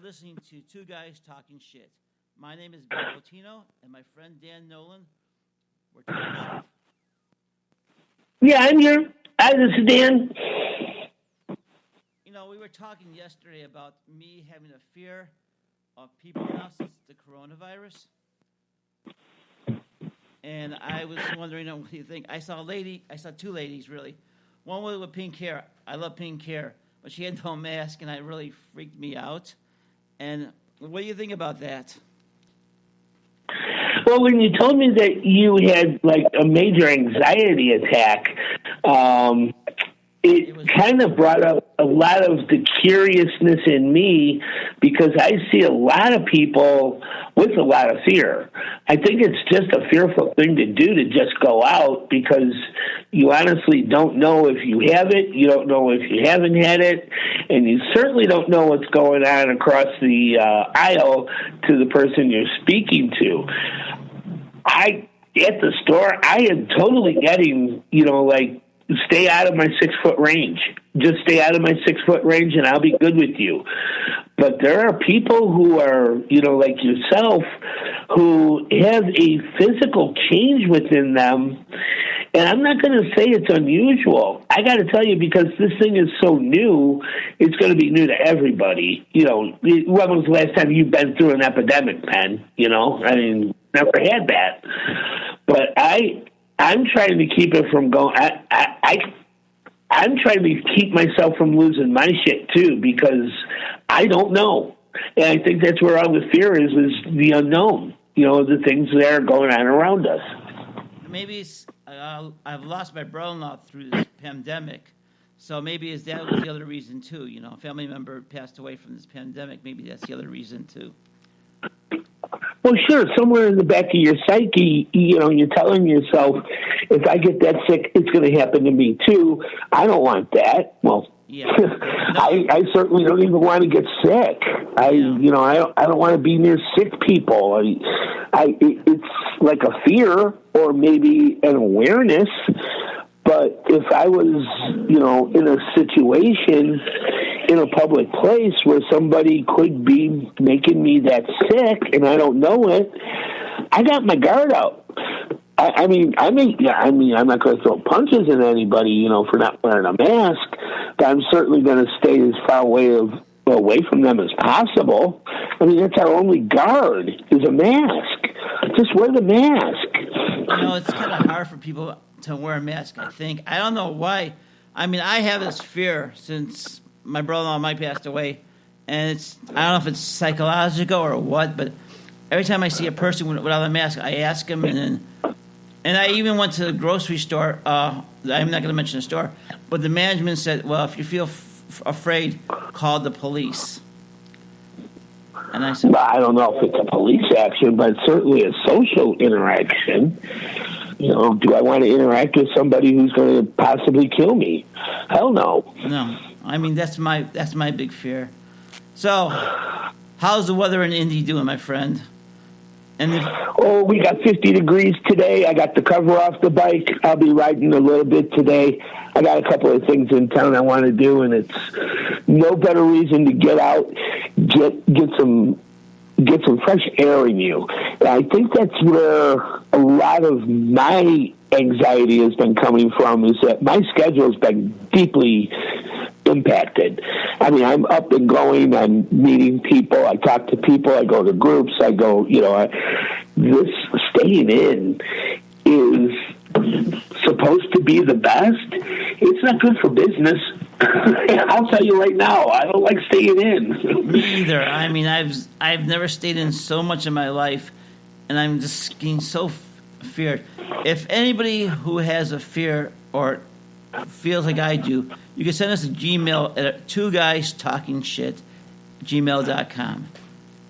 listening to Two Guys Talking Shit. My name is Ben Botino, and my friend Dan Nolan. We're talking shit. Yeah, I'm here. Hi, this is Dan. You know, we were talking yesterday about me having a fear of people now since the coronavirus. And I was wondering, what do you think? I saw two ladies, really. One was with pink hair. I love pink hair. But she had no mask, and it really freaked me out. And what do you think about that? Well, when you told me that you had like a major anxiety attack, it kind of brought up a lot of the curiousness in me because I see a lot of people with a lot of fear. I think it's just a fearful thing to do to just go out because you honestly don't know if you have it, you don't know if you haven't had it, and you certainly don't know what's going on across the aisle to the person you're speaking to. At the store, I am totally getting, stay out of my 6 foot range. Just stay out of my 6 foot range and I'll be good with you. But there are people who are, like yourself, who have a physical change within them. And I'm not going to say it's unusual. I got to tell you, because this thing is so new, it's going to be new to everybody. When was the last time you've been through an epidemic, Ben? Never had that. But I'm trying to keep it from going. I'm trying to keep myself from losing my shit too, because I don't know, and I think that's where all the fear is the unknown. The things that are going on around us. Maybe I've lost my brother-in-law through this pandemic, so maybe that was the other reason too. A family member passed away from this pandemic. Maybe that's the other reason too. Well, sure. Somewhere in the back of your psyche, you're telling yourself, if I get that sick, it's going to happen to me too. I don't want that. Well, yeah. I certainly don't even want to get sick. I don't want to be near sick people. It's like a fear or maybe an awareness. But if I was, in a situation in a public place where somebody could be making me that sick and I don't know it, I got my guard up. I'm not going to throw punches at anybody, for not wearing a mask, but I'm certainly going to stay as far away from them as possible. That's our only guard is a mask. Just wear the mask. It's kind of hard for people to wear a mask, I think. I don't know why. I have this fear since my brother-in-law Mike passed away, and I don't know if it's psychological or what, but every time I see a person without a mask, I ask him, and I even went to the grocery store. I'm not going to mention the store, but the management said, well, if you feel afraid, call the police. And I said, well, I don't know if it's a police action, but it's certainly a social interaction. Do I want to interact with somebody who's going to possibly kill me? Hell no. No. That's my big fear. So, how's the weather in Indy doing, my friend? We got 50 degrees today. I got the cover off the bike. I'll be riding a little bit today. I got a couple of things in town I want to do, and it's no better reason to get out, get some fresh air in you. And I think that's where a lot of my anxiety has been coming from, is that my schedule has been deeply impacted. I'm up and going. I'm meeting people. I talk to people. I go to groups. I go, this staying in is supposed to be the best. It's not good for business. I'll tell you right now, I don't like staying in. Me either. I've never stayed in so much in my life, and I'm just getting so feared. If anybody who has a fear or feels like I do, you can send us a Gmail at twoguystalkingshit@gmail.com.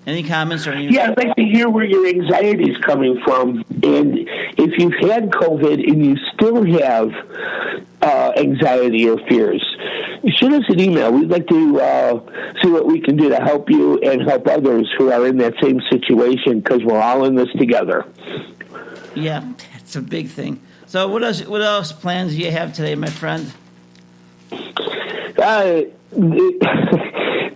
Any comments or anything? Yeah, I'd like to hear where your anxiety is coming from. And if you've had COVID and you still have anxiety or fears, shoot us an email. We'd like to see what we can do to help you and help others who are in that same situation, because we're all in this together. Yeah, it's a big thing. So what else plans do you have today, my friend?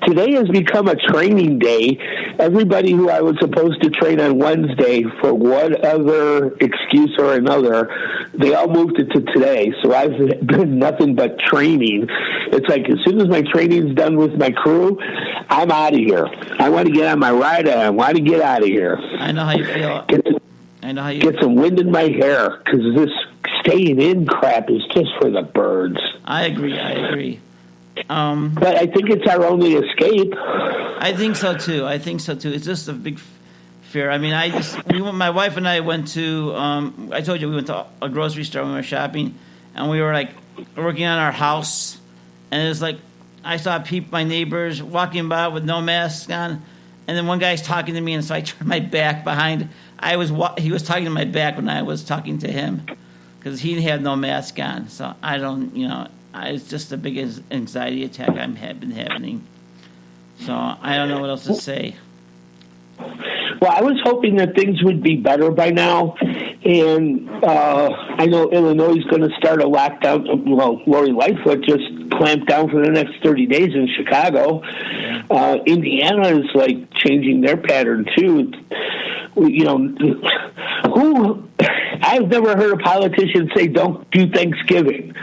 Today has become a training day. Everybody who I was supposed to train on Wednesday, for whatever excuse or another, they all moved it to today. So I've been nothing but training. It's like as soon as my training's done with my crew, I'm out of here. I want to get on my ride. I want to get out of here. I know how you feel. I know how you get some wind in my hair, because this staying in crap is just for the birds. I agree. But I think it's our only escape. I think so too. It's just a big fear. I mean, my wife and I went to. I told you we went to a grocery store when we were shopping, and we were like working on our house, and it was like I saw my neighbors walking by with no masks on, and then one guy's talking to me, and so I turned my back behind. He was talking to my back when I was talking to him, because he had no mask on. So I don't, it's just the biggest anxiety attack I've been having. So I don't know what else to say. Well, I was hoping that things would be better by now. And I know Illinois is going to start a lockdown. Well, Lori Lightfoot just clamped down for the next 30 days in Chicago. Indiana is like changing their pattern too. I've never heard a politician say don't do Thanksgiving.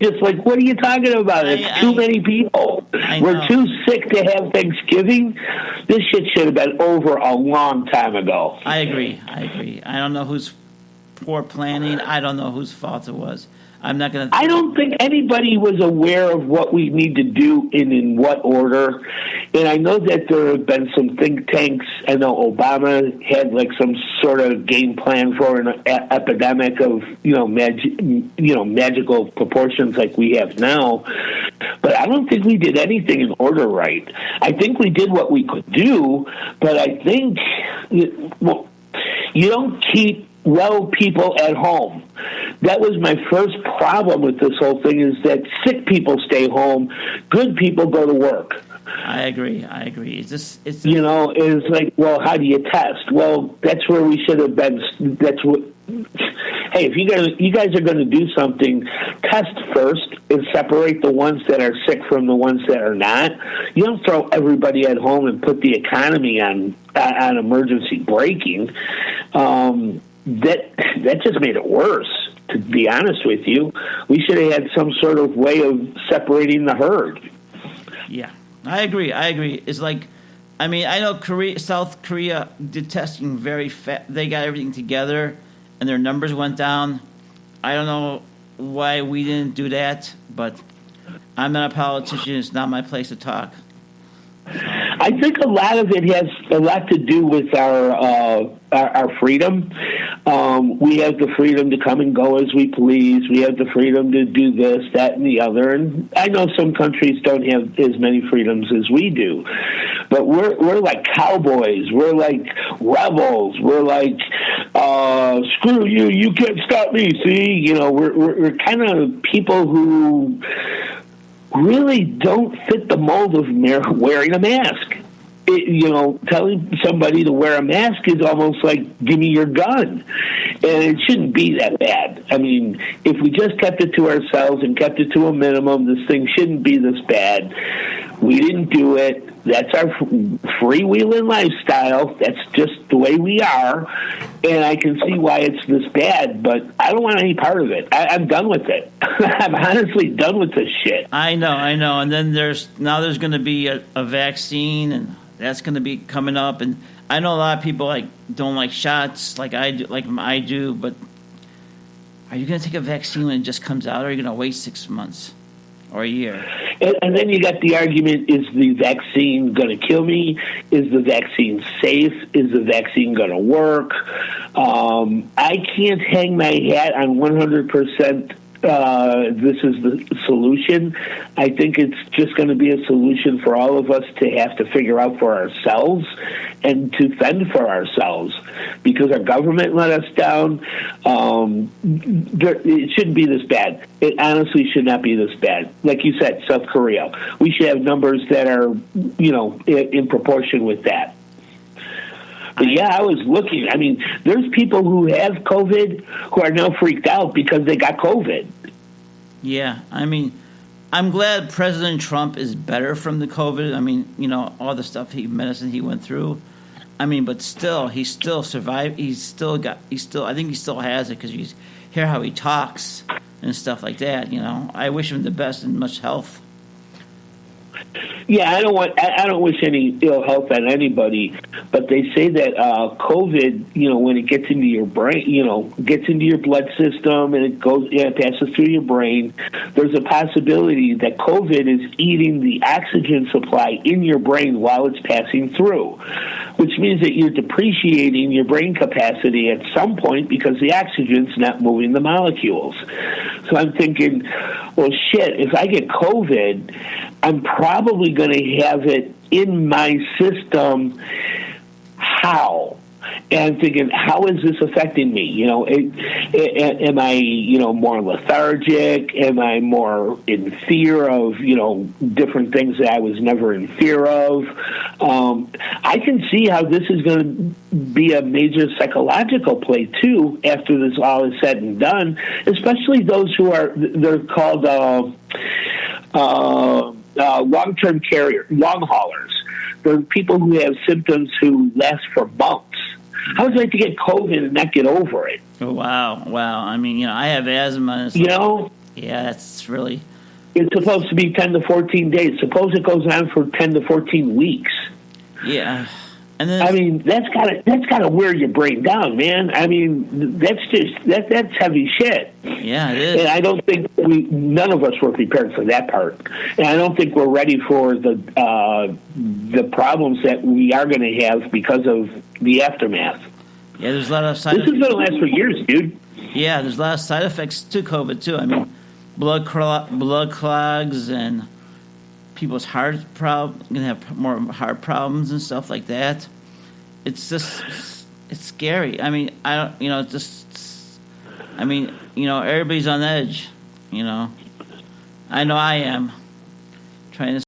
Just like, what are you talking about? It's too many people. We're too sick to have Thanksgiving. This shit should have been over a long time ago. I agree. I don't know whose poor planning. I don't know whose fault it was. I'm not going to... I don't think anybody was aware of what we need to do and in what order. And I know that there have been some think tanks. I know Obama had like some sort of game plan for an epidemic of, magical proportions like we have now. But I don't think we did anything in order right. I think we did what we could do, but I think, you don't keep well people at home. That was my first problem with this whole thing, is that sick people stay home, good people go to work. I agree. It's like, well, how do you test? Well, that's where we should have been. That's what. Hey, if you guys are going to do something, test first and separate the ones that are sick from the ones that are not. You don't throw everybody at home and put the economy on emergency braking. That just made it worse, to be honest with you. We should have had some sort of way of separating the herd. Yeah, I agree. It's like, I mean, I know South Korea did testing very fast. They got everything together, and their numbers went down. I don't know why we didn't do that, but I'm not a politician. It's not my place to talk. I think a lot of it has a lot to do with our freedom. We have the freedom to come and go as we please. We have the freedom to do this, that, and the other. And I know some countries don't have as many freedoms as we do. But we're like cowboys. We're like rebels. We're like, screw you, you can't stop me, see? We're kind of people who really don't fit the mold of wearing a mask. Telling somebody to wear a mask is almost like, give me your gun. And it shouldn't be that bad. I mean, if we just kept it to ourselves and kept it to a minimum, this thing shouldn't be this bad. We didn't do it. That's our freewheeling lifestyle. That's just the way we are. And I can see why it's this bad, but I don't want any part of it. I'm done with it. I'm honestly done with this shit. I know. And then there's going to be a vaccine, and that's going to be coming up. And I know a lot of people don't like shots like I do, but are you going to take a vaccine when it just comes out, or are you going to wait 6 months or a year? And then you got the argument, is the vaccine going to kill me? Is the vaccine safe? Is the vaccine going to work? I can't hang my hat on 100% this is the solution. I think it's just going to be a solution for all of us to have to figure out for ourselves and to fend for ourselves, because our government let us down. It shouldn't be this bad. It honestly should not be this bad. Like you said, South Korea. We should have numbers that are, in proportion with that. But yeah, I was looking. I mean, there's people who have COVID who are now freaked out because they got COVID. Yeah, I mean, I'm glad President Trump is better from the COVID. I mean, all the stuff medicine he went through. I mean, but still, he still survived. I think he still has it because you hear how he talks and stuff like that. I wish him the best and much health. Yeah, I don't wish any ill health on anybody, but they say that COVID, when it gets into your brain, gets into your blood system and it passes through your brain, there's a possibility that COVID is eating the oxygen supply in your brain while it's passing through, which means that you're depreciating your brain capacity at some point because the oxygen's not moving the molecules. So I'm thinking, well, shit, if I get COVID, I'm probably going to have it in my system. How? And I'm thinking, how is this affecting me? Am I, more lethargic? Am I more in fear of, different things that I was never in fear of? I can see how this is going to be a major psychological play, too, after this all is said and done, especially those who they're called long-term carrier, long haulers. They're people who have symptoms who last for months. How would you like to get COVID and not get over it? Oh, wow. I mean, I have asthma. Yeah, that's really... It's supposed to be 10 to 14 days. Suppose it goes on for 10 to 14 weeks. Yeah. And then that's gotta wear your brain down, man. I mean, that's heavy shit. Yeah, it is. And I don't think none of us were prepared for that part. And I don't think we're ready for the problems that we are going to have because of the aftermath. Yeah, there's a lot of side effects. This is going to last for years, dude. Yeah, there's a lot of side effects to COVID, too. I mean, blood clogs and people's heart going to have more heart problems and stuff like that. It's just, it's scary. I mean, everybody's on edge, I know I am trying to